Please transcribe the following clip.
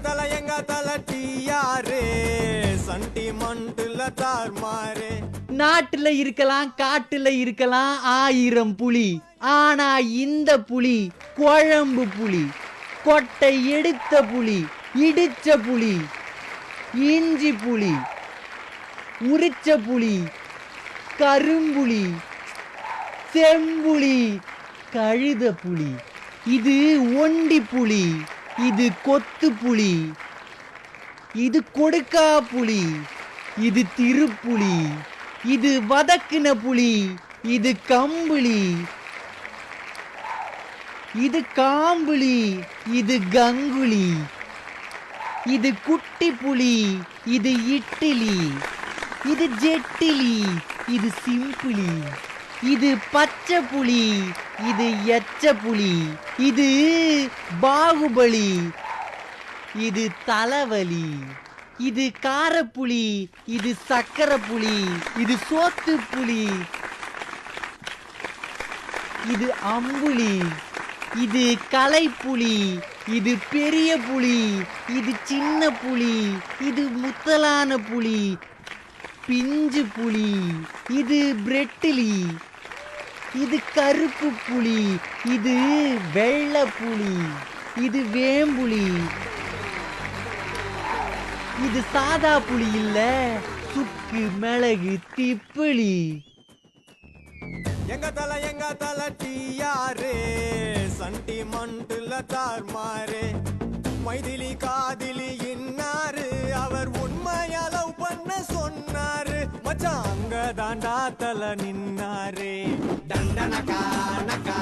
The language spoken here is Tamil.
எங்க தல டியாரே சண்டிமண்டுல தார்மாரே. நாட்டுல இருக்கலாம் காட்டுல இருக்கலாம் 1000 புலி, ஆனா இந்த புலி குழம்பு புலி, கொட்டை எடுத்த புலி, இடிச்ச புலி, இஞ்சி புலி, உரிச்ச புலி, கரும்புலி, செம்புலி, கழுத புலி. இது ஒண்டி புலி, இது கொத்து புலி, இது கொடுக்கா புலி, இது திருப்புலி, இது வதக்குன புலி, இது கம்புலி, இது காம்புலி, இது கங்குலி, இது குட்டி புலி, இது இட்டிலி, இது ஜெட்டிலி, இது சிம்பிளி, இது பச்சை புலி, இது எச்ச புலி, இது பாகுபலி, இது தலைவலி, இது காரப்புலி, இது சக்கரை புலி, இது சோத்து புலி, இது அம்புலி, இது கலைப்புலி, இது பெரிய புலி, இது சின்ன புலி, இது முத்தலான புலி, பிஞ்சு புலி, இது பிரெட்டிலி, இது கருப்பு புலி, இது வெள்ளை புலி, இது வேம்புலி, இது சாதா புலி இல்ல, சுக்கு மிளகு திப்பிலி. எங்க தல டியாரே சண்டிமண்டுல தார்மாரே. மைதிலி காதிலி இன்னாரு அவர் உண்மையா லவ் பண்ண சொன்னாரு. மச்சான் அங்க தாண்டா தல நின்னாரே. தண்டனகா நகா